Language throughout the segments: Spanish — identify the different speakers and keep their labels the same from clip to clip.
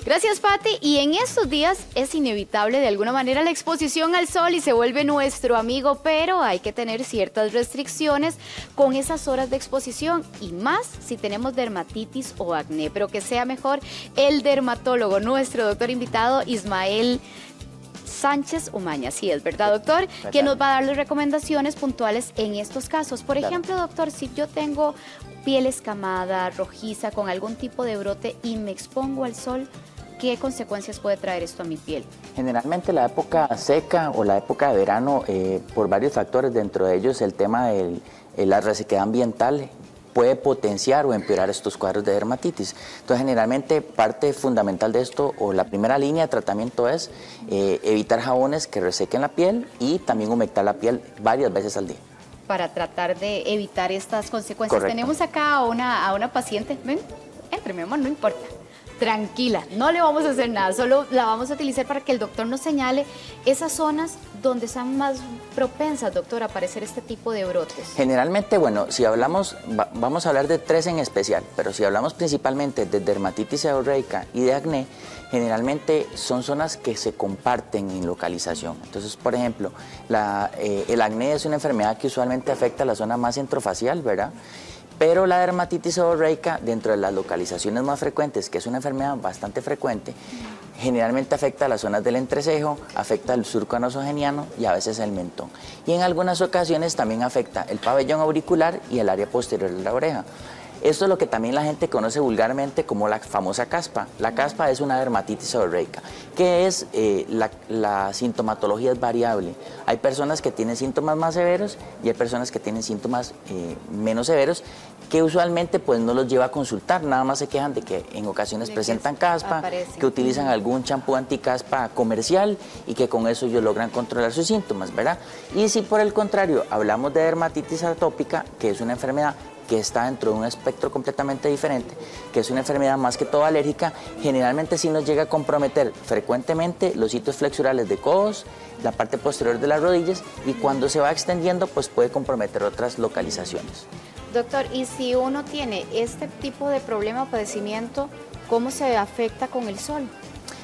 Speaker 1: Gracias, Pati. Y en estos días es inevitable de alguna manera la exposición al sol y se vuelve nuestro amigo, pero hay que tener ciertas restricciones con esas horas de exposición y más si tenemos dermatitis o acné, pero que sea mejor el dermatólogo, nuestro doctor invitado Ismael Sánchez Umaña, sí es verdad, doctor, que nos va a dar las recomendaciones puntuales en estos casos. Por ejemplo, doctor, si yo tengo piel escamada, rojiza, con algún tipo de brote y me expongo al sol, ¿qué consecuencias puede traer esto a mi piel?
Speaker 2: Generalmente la época seca o la época de verano, por varios factores, dentro de ellos el tema de la resequedad ambiental, puede potenciar o empeorar estos cuadros de dermatitis. Entonces, generalmente parte fundamental de esto, o la primera línea de tratamiento es evitar jabones que resequen la piel y también humectar la piel varias veces al día.
Speaker 1: Para tratar de evitar estas consecuencias.
Speaker 2: Correcto.
Speaker 1: Tenemos acá a una paciente. Ven, entre, mi amor, no importa. Tranquila, no le vamos a hacer nada, solo la vamos a utilizar para que el doctor nos señale esas zonas donde están más propensas, doctor, a aparecer este tipo de brotes.
Speaker 2: Generalmente, bueno, si hablamos, vamos a hablar de tres en especial, pero si hablamos principalmente de dermatitis seborreica y de acné, generalmente son zonas que se comparten en localización. Entonces, por ejemplo, el acné es una enfermedad que usualmente afecta a la zona más centrofacial, ¿verdad? Pero la dermatitis seborreica, dentro de las localizaciones más frecuentes, que es una enfermedad bastante frecuente, generalmente afecta a las zonas del entrecejo, afecta el surco nasogeniano y a veces el mentón. Y en algunas ocasiones también afecta el pabellón auricular y el área posterior de la oreja. Esto es lo que también la gente conoce vulgarmente como la famosa caspa. La caspa es una dermatitis seborreica, que es, la sintomatología es variable. Hay personas que tienen síntomas más severos y hay personas que tienen síntomas menos severos, que usualmente pues no los lleva a consultar, nada más se quejan de que en ocasiones presentan caspa, que utilizan algún champú anticaspa comercial y que con eso ellos logran controlar sus síntomas, ¿verdad? Y si por el contrario hablamos de dermatitis atópica, que es una enfermedad que está dentro de un espectro completamente diferente, que es una enfermedad más que todo alérgica, generalmente sí nos llega a comprometer frecuentemente los sitios flexurales de codos, la parte posterior de las rodillas, y cuando se va extendiendo pues puede comprometer otras localizaciones.
Speaker 1: Doctor, y si uno tiene este tipo de problema o padecimiento, ¿cómo se afecta con el sol?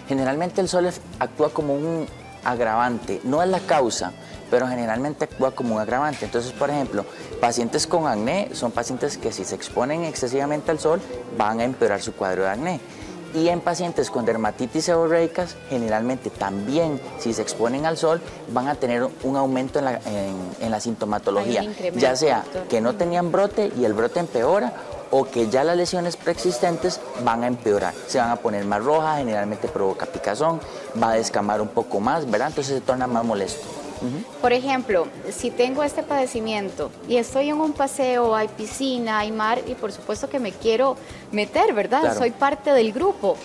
Speaker 2: Generalmente el sol actúa como un agravante, no es la causa, pero generalmente actúa como un agravante. Entonces, por ejemplo, pacientes con acné son pacientes que si se exponen excesivamente al sol van a empeorar su cuadro de acné. Y en pacientes con dermatitis seborreicas, generalmente también si se exponen al sol van a tener un aumento en la sintomatología, ya sea que no tenían brote y el brote empeora, o que ya las lesiones preexistentes van a empeorar, se van a poner más rojas, generalmente provoca picazón, va a descamar un poco más, ¿verdad? Entonces se torna más molesto.
Speaker 1: Por ejemplo, si tengo este padecimiento y estoy en un paseo, hay piscina, hay mar y por supuesto que me quiero meter, ¿verdad? Claro. Soy parte del grupo.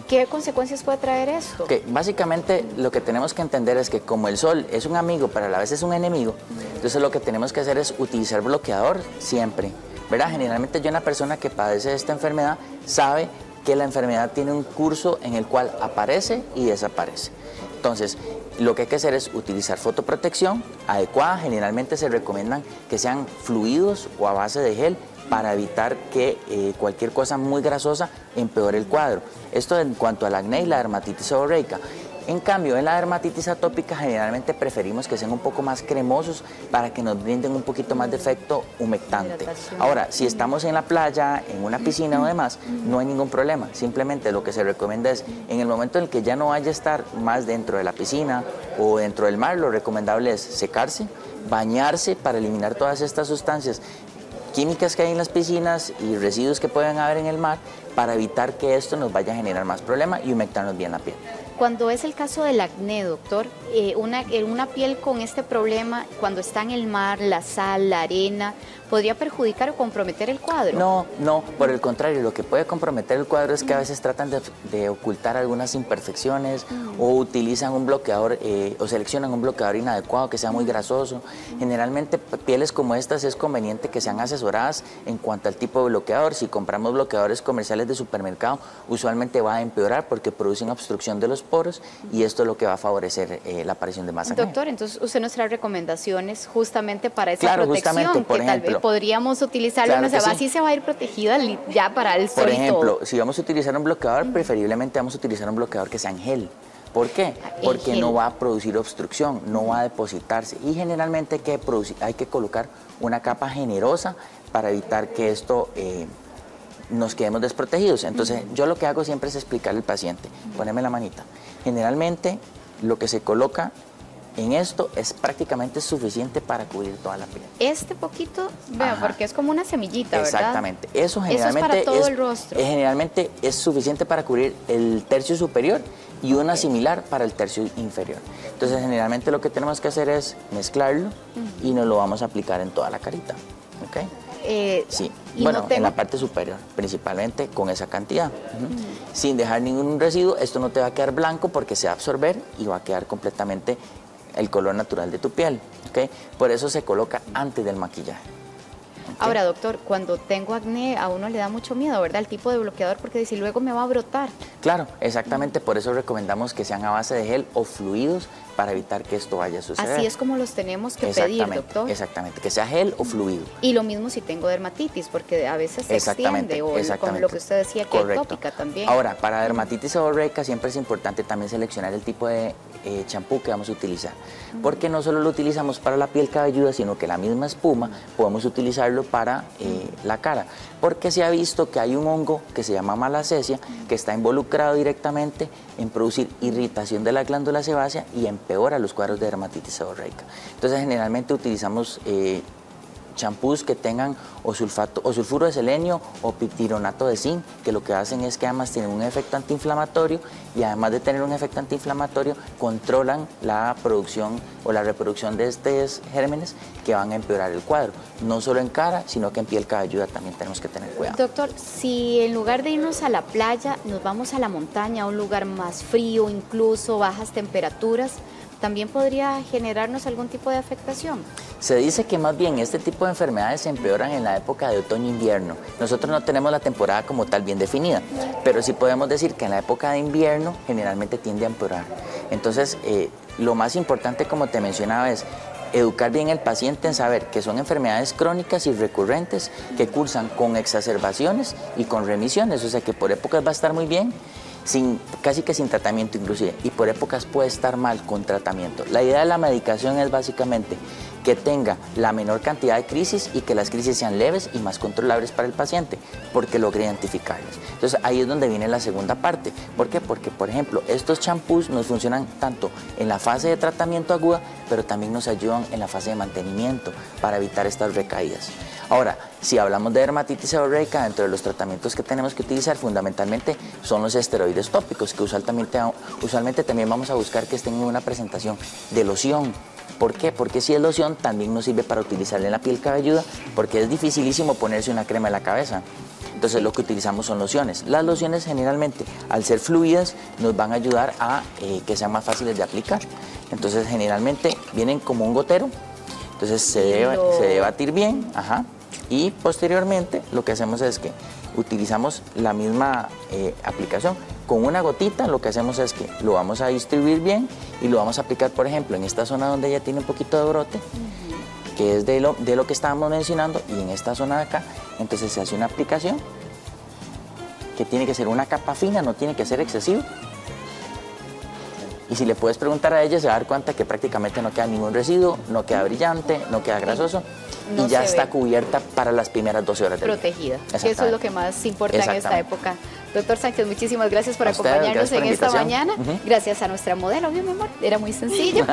Speaker 1: ¿Qué consecuencias puede traer esto?
Speaker 2: Okay. Básicamente lo que tenemos que entender es que como el sol es un amigo, pero a la vez es un enemigo, entonces lo que tenemos que hacer es utilizar bloqueador siempre, ¿verdad? Generalmente una persona que padece de esta enfermedad sabe que la enfermedad tiene un curso en el cual aparece y desaparece. Entonces, lo que hay que hacer es utilizar fotoprotección adecuada. Generalmente se recomiendan que sean fluidos o a base de gel para evitar que cualquier cosa muy grasosa empeore el cuadro. Esto en cuanto al acné y la dermatitis seborreica. En cambio, en la dermatitis atópica generalmente preferimos que sean un poco más cremosos para que nos brinden un poquito más de efecto humectante. Ahora, si estamos en la playa, en una piscina o demás, no hay ningún problema. Simplemente lo que se recomienda es, en el momento en el que ya no vaya a estar más dentro de la piscina o dentro del mar, lo recomendable es secarse, bañarse para eliminar todas estas sustancias químicas que hay en las piscinas y residuos que pueden haber en el mar, para evitar que esto nos vaya a generar más problemas y humectarnos bien la piel.
Speaker 1: Cuando es el caso del acné, doctor, una piel con este problema, cuando está en el mar, la sal, la arena, ¿podría perjudicar o comprometer el cuadro?
Speaker 2: No, no, por el contrario, lo que puede comprometer el cuadro es que a veces tratan de ocultar algunas imperfecciones o utilizan un bloqueador o seleccionan un bloqueador inadecuado que sea muy grasoso. Generalmente pieles como estas es conveniente que sean asesoradas en cuanto al tipo de bloqueador. Si compramos bloqueadores comerciales de supermercado, usualmente va a empeorar porque producen obstrucción de los poros y esto es lo que va a favorecer la aparición de más acné.
Speaker 1: Doctor, entonces usted nos trae recomendaciones justamente para esa
Speaker 2: protección.
Speaker 1: Justamente,
Speaker 2: por ejemplo,
Speaker 1: podríamos utilizarlo,
Speaker 2: Claro
Speaker 1: no se
Speaker 2: que
Speaker 1: va,
Speaker 2: sí.
Speaker 1: así se va a ir protegida ya para el sol
Speaker 2: Por
Speaker 1: y
Speaker 2: ejemplo,
Speaker 1: todo.
Speaker 2: si vamos a utilizar un bloqueador, preferiblemente vamos a utilizar un bloqueador que sea en gel. ¿Por qué? Porque no va a producir obstrucción, no va a depositarse. Y generalmente hay que colocar una capa generosa para evitar que esto nos quedemos desprotegidos. Entonces, yo lo que hago siempre es explicarle al paciente, ponerme la manita. Generalmente, lo que se coloca en esto es prácticamente suficiente para cubrir toda la piel.
Speaker 1: Este poquito, vea,
Speaker 2: Ajá.
Speaker 1: porque es como una semillita, ¿verdad?
Speaker 2: Exactamente. Eso
Speaker 1: es
Speaker 2: generalmente
Speaker 1: para todo el rostro.
Speaker 2: Generalmente es suficiente para cubrir el tercio superior y una similar para el tercio inferior. Entonces, generalmente lo que tenemos que hacer es mezclarlo y nos lo vamos a aplicar en toda la carita. ¿Ok? Sí, bueno, en la parte superior, principalmente con esa cantidad. Sin dejar ningún residuo, esto no te va a quedar blanco porque se va a absorber y va a quedar completamente el color natural de tu piel. ¿Ok? Por eso se coloca antes del maquillaje. ¿Okay?
Speaker 1: Ahora, doctor, cuando tengo acné, a uno le da mucho miedo, ¿verdad? El tipo de bloqueador, porque si luego me va a brotar.
Speaker 2: Claro, exactamente, por eso recomendamos que sean a base de gel o fluidos para evitar que esto vaya a suceder.
Speaker 1: Así es como los tenemos que pedir, doctor.
Speaker 2: Exactamente, que sea gel o fluido.
Speaker 1: Y lo mismo si tengo dermatitis, porque a veces se extiende, o con lo que usted decía, que es tópica también.
Speaker 2: Ahora, para dermatitis seborreica siempre es importante también seleccionar el tipo de champú que vamos a utilizar, porque no solo lo utilizamos para la piel cabelluda, sino que la misma espuma podemos utilizarlo para la cara, porque se ha visto que hay un hongo que se llama malacesia, que está involucrado directamente en producir irritación de la glándula sebácea y empeora los cuadros de dermatitis seborreica. Entonces, generalmente utilizamos champús que tengan o sulfuro de selenio o piptironato de zinc, que lo que hacen es que además tienen un efecto antiinflamatorio y además de tener un efecto antiinflamatorio controlan la producción o la reproducción de estos gérmenes que van a empeorar el cuadro, no solo en cara, sino que en piel cabelluda también tenemos que tener cuidado.
Speaker 1: Doctor, si en lugar de irnos a la playa, nos vamos a la montaña, a un lugar más frío, incluso bajas temperaturas, ¿también podría generarnos algún tipo de afectación?
Speaker 2: Se dice que más bien este tipo de enfermedades se empeoran en la época de otoño-invierno. Nosotros no tenemos la temporada como tal bien definida, pero sí podemos decir que en la época de invierno generalmente tiende a empeorar. Entonces, lo más importante, como te mencionaba, es educar bien al paciente en saber que son enfermedades crónicas y recurrentes que cursan con exacerbaciones y con remisiones, o sea que por épocas va a estar muy bien, casi que sin tratamiento inclusive, y por épocas puede estar mal con tratamiento. La idea de la medicación es básicamente que tenga la menor cantidad de crisis y que las crisis sean leves y más controlables para el paciente, porque logra identificarlas. Entonces ahí es donde viene la segunda parte. ¿Por qué? Porque, por ejemplo, estos champús nos funcionan tanto en la fase de tratamiento aguda, pero también nos ayudan en la fase de mantenimiento para evitar estas recaídas. Ahora, si hablamos de dermatitis seborreica, dentro de los tratamientos que tenemos que utilizar fundamentalmente son los esteroides tópicos, que usualmente también vamos a buscar que estén en una presentación de loción. ¿Por qué? Porque si es loción también nos sirve para utilizarla en la piel cabelluda, porque es dificilísimo ponerse una crema en la cabeza. Entonces lo que utilizamos son lociones. Las lociones generalmente, al ser fluidas, nos van a ayudar a que sean más fáciles de aplicar. Entonces generalmente vienen como un gotero, entonces se debe batir bien, y posteriormente lo que hacemos es que utilizamos la misma aplicación. Con una gotita lo que hacemos es que lo vamos a distribuir bien y lo vamos a aplicar, por ejemplo, en esta zona donde ya tiene un poquito de brote, que es de lo que estábamos mencionando, y en esta zona de acá. Entonces se hace una aplicación que tiene que ser una capa fina, no tiene que ser excesivo. Y si le puedes preguntar a ella, se va a dar cuenta que prácticamente no queda ningún residuo, no queda brillante, no queda grasoso, y ya está cubierta para las primeras 12 horas del día.
Speaker 1: Protegida, que eso es lo que más importa en esta época. Doctor Sánchez, muchísimas gracias por acompañarnos en esta mañana. Gracias a nuestra modelo, mi amor, era muy sencillo.